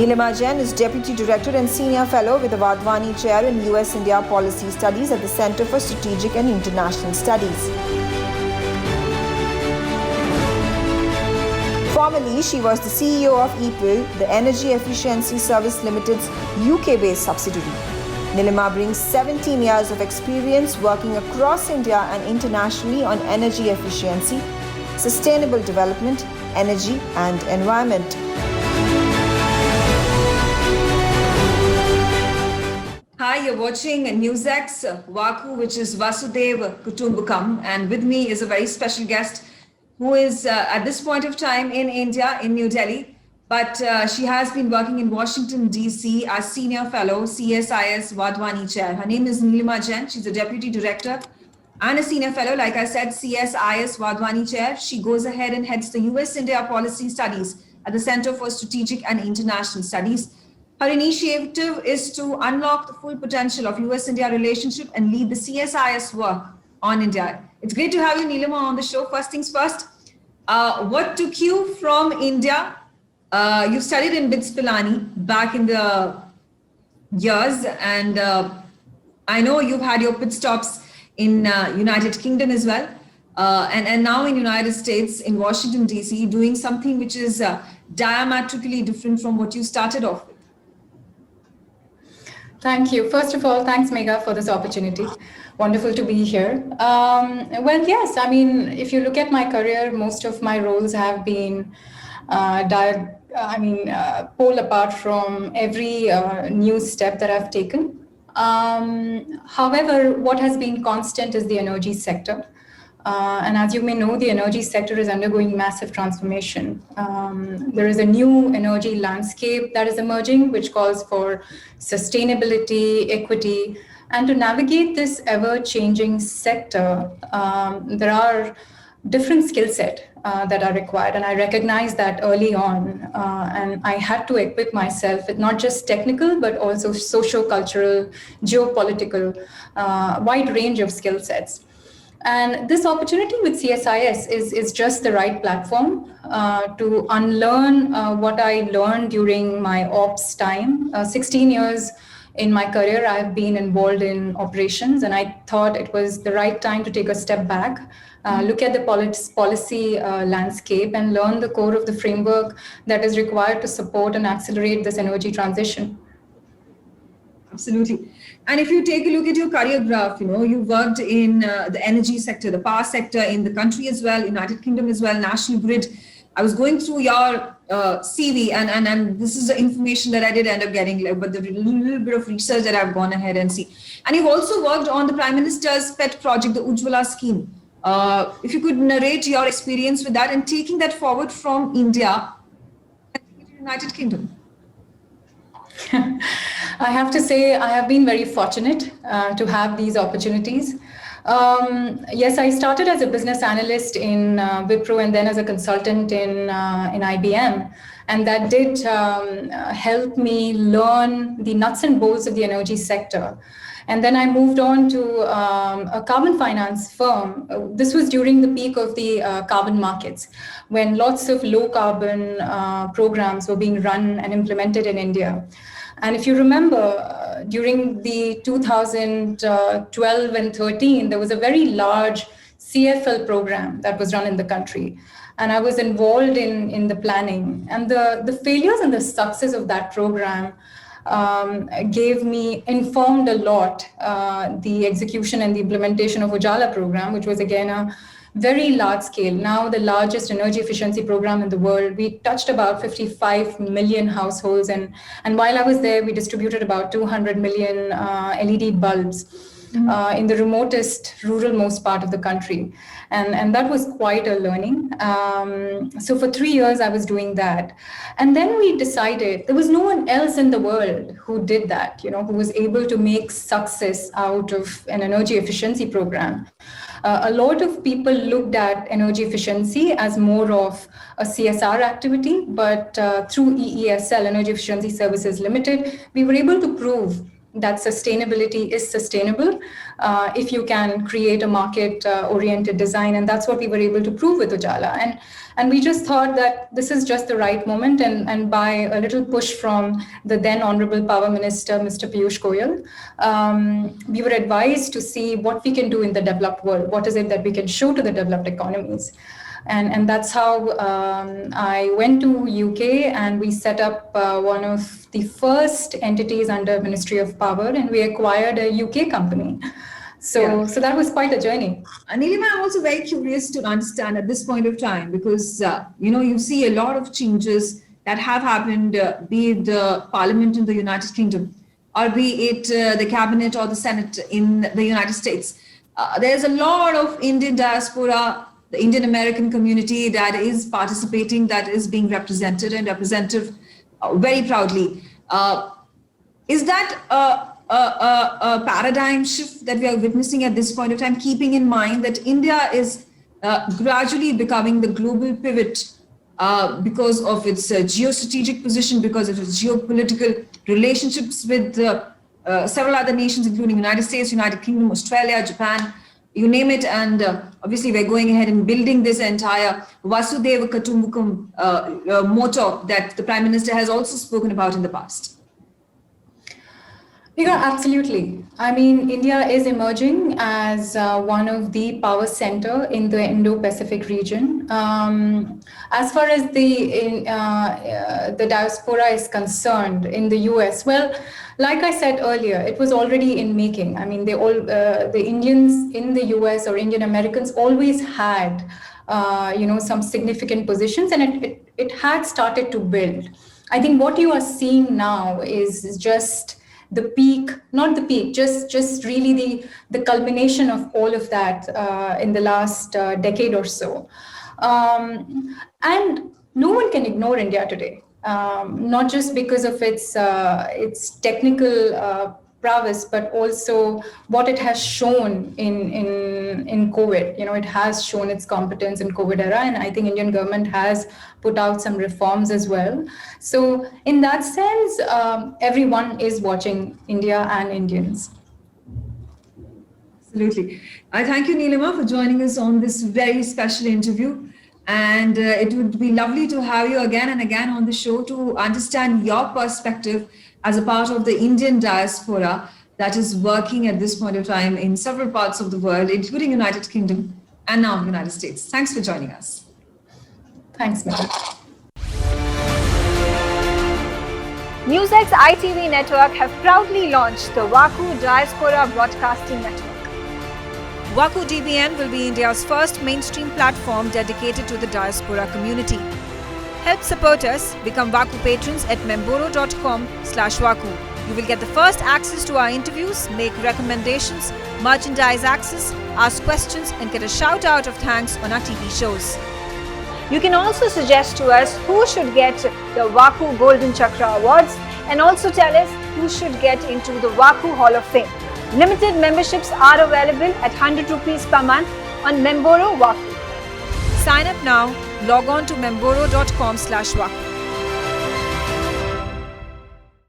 Neelima Jain is Deputy Director and Senior Fellow with the Wadhwani Chair in US-India Policy Studies at the Center for Strategic and International Studies. Formerly, she was the CEO of EPIL, the Energy Efficiency Service Limited's UK-based subsidiary. Neelima brings 17 years of experience working across India and internationally on energy efficiency, sustainable development, energy and environment. Hi, you're watching NewsX VaKu, which is Vasudhaiva Kutumbakam, and with me is a very special guest who is at this point of time in India, in New Delhi, but she has been working in Washington, D.C. as Senior Fellow, CSIS Wadhwani Chair. Her name is Neelima Jain. She's a Deputy Director and a Senior Fellow, like I said, CSIS Wadhwani Chair. She goes ahead and heads the US-India Policy Studies at the Center for Strategic and International Studies. Her initiative is to unlock the full potential of US-India relationship and lead the CSIS work on India. It's great to have you, Neelima, on the show. First things first, what took you from India? You studied in BITS Pilani back in the years, and I know you've had your pit stops in United Kingdom as well, and now in United States, in Washington, D.C., doing something which is diametrically different from what you started off with. Thank you. First of all, thanks, Megha, for this opportunity. Wonderful to be here. Well, yes, I mean, if you look at my career, most of my roles have been pulled apart from every new step that I've taken. However, what has been constant is the energy sector. And as you may know, the energy sector is undergoing massive transformation. There is a new energy landscape that is emerging, which calls for sustainability, equity, and to navigate this ever-changing sector, there are different skill sets that are required. And I recognized that early on, and I had to equip myself with not just technical, but also socio-cultural, geopolitical, wide range of skill sets. And this opportunity with CSIS is just the right platform to unlearn what I learned during my ops time. 16 years in my career, I've been involved in operations, and I thought it was the right time to take a step back, look at the policy landscape, and learn the core of the framework that is required to support and accelerate this energy transition. Absolutely. And if you take a look at your career graph, you worked in the energy sector, the power sector in the country as well, United Kingdom as well, National Grid. I was going through your CV, and this is the information that I did end up getting, but the little bit of research that I've gone ahead and see. And you've also worked on the Prime Minister's pet project, the Ujjwala scheme. If you could narrate your experience with that and taking that forward from India to the United Kingdom. I have to say, I have been very fortunate to have these opportunities. Yes, I started as a business analyst in Wipro and then as a consultant in IBM. And that did help me learn the nuts and bolts of the energy sector. And then I moved on to a carbon finance firm. This was during the peak of the carbon markets, when lots of low carbon programs were being run and implemented in India. And if you remember, during the 2012 and 13, there was a very large CFL program that was run in the country. And I was involved in the planning. And the failures and the success of that program informed a lot the execution and the implementation of Ujjwala program, which was again a very large scale, now the largest energy efficiency program in the world. We touched about 55 million households, and while I was there, we distributed about 200 million LED bulbs in the remotest, rural-most part of the country. And that was quite a learning. So for 3 years, I was doing that. And then we decided there was no one else in the world who did that, who was able to make success out of an energy efficiency program. A lot of people looked at energy efficiency as more of a CSR activity, but through EESL, Energy Efficiency Services Limited, we were able to prove that sustainability is sustainable if you can create a market-oriented design. And that's what we were able to prove with Ujala. And we just thought that this is just the right moment. And by a little push from the then Honorable Power Minister, Mr. Piyush Goyal, we were advised to see what we can do in the developed world. What is it that we can show to the developed economies? And that's how I went to UK, and we set up one of the first entities under Ministry of Power, and we acquired a UK company. So that was quite a journey. Neelima, I'm also very curious to understand at this point of time, because you see a lot of changes that have happened, be it the Parliament in the United Kingdom, or be it the Cabinet or the Senate in the United States. There's a lot of Indian diaspora, the Indian American community that is participating, that is being represented and represented very proudly. Is that a paradigm shift that we are witnessing at this point of time, keeping in mind that India is gradually becoming the global pivot because of its geostrategic position, because of its geopolitical relationships with several other nations, including United States, United Kingdom, Australia, Japan, you name it. And obviously we're going ahead and building this entire Vasudeva Kutumbakam motto that the Prime Minister has also spoken about in the past. Yeah, absolutely. I mean, India is emerging as one of the power center in the Indo-Pacific region. As far as the diaspora is concerned in the US, well, like I said earlier, it was already in making. I mean, the Indians in the US or Indian Americans always had, some significant positions, and it had started to build. I think what you are seeing now is just the peak, not the peak, just really the culmination of all of that in the last decade or so. And no one can ignore India today, not just because of its technical prowess, but also what it has shown in COVID. It has shown its competence in COVID era, and I think Indian government has put out some reforms as well. So in that sense, everyone is watching India and Indians. Absolutely. I thank you, Neelima, for joining us on this very special interview. And it would be lovely to have you again and again on the show to understand your perspective as a part of the Indian diaspora that is working at this point of time in several parts of the world, including United Kingdom and now United States. Thanks for joining us. Thanks, Mehul. NewsX's ITV network have proudly launched the VaKu Diaspora Broadcasting Network. VaKu DBN will be India's first mainstream platform dedicated to the diaspora community. Help support us, become VaKu patrons at memboro.com/VaKu. You will get the first access to our interviews, make recommendations, merchandise access, ask questions, and get a shout out of thanks on our TV shows. You can also suggest to us who should get the VaKu Golden Chakra Awards, and also tell us who should get into the VaKu Hall of Fame. Limited memberships are available at 100 rupees per month on Memboro VaKu. Sign up now. Log on to memboro.com/VaKu.